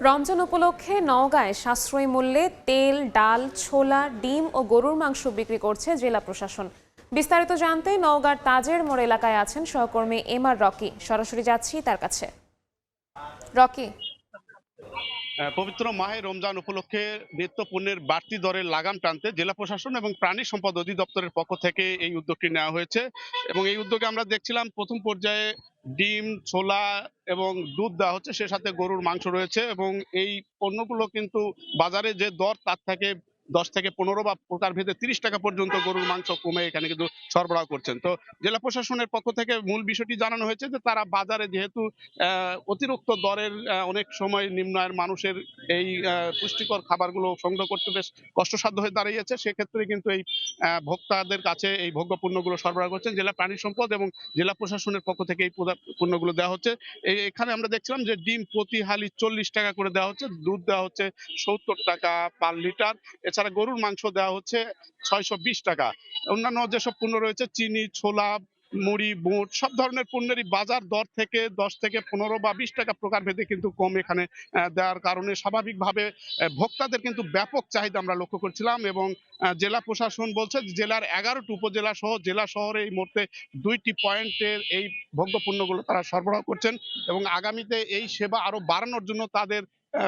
রমজান উপলক্ষে নওগাঁয় সাশ্রয়ী মূল্যে তেল, ডাল, ছোলা, ডিম ও গরুর মাংস বিক্রি করছে জেলা প্রশাসন। বিস্তারিত জানতে নওগাঁর তাজের মোড় এলাকায় আছেন সহকর্মী এমআর রকি। সরাসরি যাচ্ছি তার কাছে। রকি, পবিত্র মাহে রমজান উপলক্ষে নিত্য পণ্যের বাড়তি দরের লাগাম টানতে জেলা প্রশাসন এবং প্রাণী সম্পদ অধিদপ্তরের পক্ষ থেকে এই উদ্যোগটি নেওয়া হয়েছে। এবং এই উদ্যোগে আমরা দেখছিলাম প্রথম পর্যায়ে ডিম, ছোলা এবং দুধ দেওয়া হচ্ছে, সে সাথে গরুর মাংস রয়েছে। এবং এই পণ্যগুলো কিন্তু বাজারে যে দর তার থেকে 10 থেকে 15 বা প্রকার ভেদে 30 টাকা পর্যন্ত গরুর মাংস কমে এখানে কিন্তু সরবরাহ করছেন। তো জেলা প্রশাসনের পক্ষ থেকে মূল বিষয়টি জানানো হয়েছে যে তারা বাজারে যেহেতু অতিরিক্ত দরের অনেক সময় নিম্ন আয়ের মানুষের এই পুষ্টিকর খাবারগুলো সংগ্রহ করতে বেশ কষ্টসাধ্য হয়ে দাঁড়িয়েছে, সেক্ষেত্রে কিন্তু এই ভোক্তাদের কাছে এই ভোগ্য পণ্যগুলো সরবরাহ করছেন জেলা প্রাণী সম্পদ এবং জেলা প্রশাসনের পক্ষ থেকে এই পণ্যগুলো দেওয়া হচ্ছে। এখানে আমরা দেখছিলাম যে ডিম প্রতি হালি 40 টাকা করে দেওয়া হচ্ছে, দুধ দেওয়া হচ্ছে 70 টাকা পার লিটার, এছাড়া গরুর মাংস দেওয়া হচ্ছে 620 টাকা। অন্যান্য যেসব পণ্য রয়েছে চিনি, ছোলা, মুড়ি, বুট সব ধরনের পণ্যেরই বাজার দর থেকে 10 থেকে 15 বা 20 টাকা প্রকার ভেদে কিন্তু কম এখানে দেওয়ার কারণে স্বাভাবিকভাবে ভোক্তাদের কিন্তু ব্যাপক চাহিদা আমরা লক্ষ্য করছিলাম। এবং জেলা প্রশাসন বলছে যে জেলার 11টি উপজেলা সহ জেলা শহরে এই মুহূর্তে 2টি পয়েন্টের এই ভোগ্য পণ্যগুলো তারা সরবরাহ করছেন এবং আগামীতে এই সেবা আরো বাড়ানোর জন্য তাদের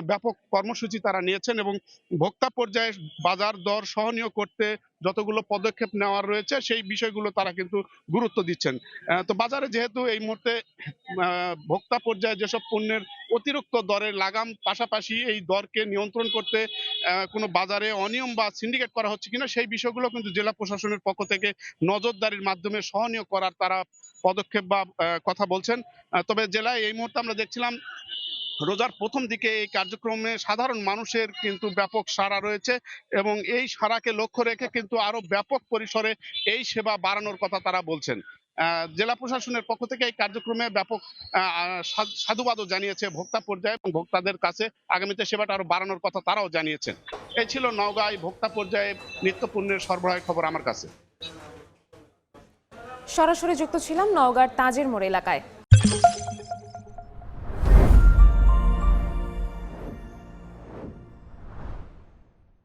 ব্যাপক কর্মসূচি তারা নিয়েছেন এবং ভোক্তা পর্যায়ে বাজার দর সহনীয় করতে যতগুলো পদক্ষেপ নেওয়ার রয়েছে সেই বিষয়গুলো তারা কিন্তু গুরুত্ব দিচ্ছেন। তো বাজারে যেহেতু এই মুহূর্তে ভোক্তা পর্যায়ে যেসব পণ্যের অতিরিক্ত দরের লাগাম, পাশাপাশি এই দরকে নিয়ন্ত্রণ করতে কোনো বাজারে অনিয়ম বা সিন্ডিকেট করা হচ্ছে কিনা সেই বিষয়গুলো কিন্তু জেলা প্রশাসনের পক্ষ থেকে নজরদারির মাধ্যমে সহনীয় করার তারা পদক্ষেপ বা কথা বলছেন। তবে জেলায় এই মুহূর্তে আমরা দেখছিলাম রোজার প্রথম দিকে এই কার্যক্রমে সাধারণ মানুষের কিন্তু ব্যাপক সাড়া রয়েছে এবং এই সাড়াকে লক্ষ্য রেখে কিন্তু আরো ব্যাপক পরিসরে এই সেবা বাড়ানোর কথা তারা বলছেন। জেলা প্রশাসনের পক্ষ থেকে এই কার্যক্রমে ব্যাপক সাধুবাদও জানিয়েছে ভোক্তা পর্যায়ে এবং ভোক্তাদের কাছে আগামীতে সেবাটা আরো বাড়ানোর কথা তারাও জানিয়েছেন। এই ছিল নওগাঁয় ভোক্তা পর্যায়ে নিত্য পণ্যের সরবরাহের খবর আমার কাছে। সরাসরি যুক্ত ছিলাম নওগাঁর তাজের মোড় এলাকায়।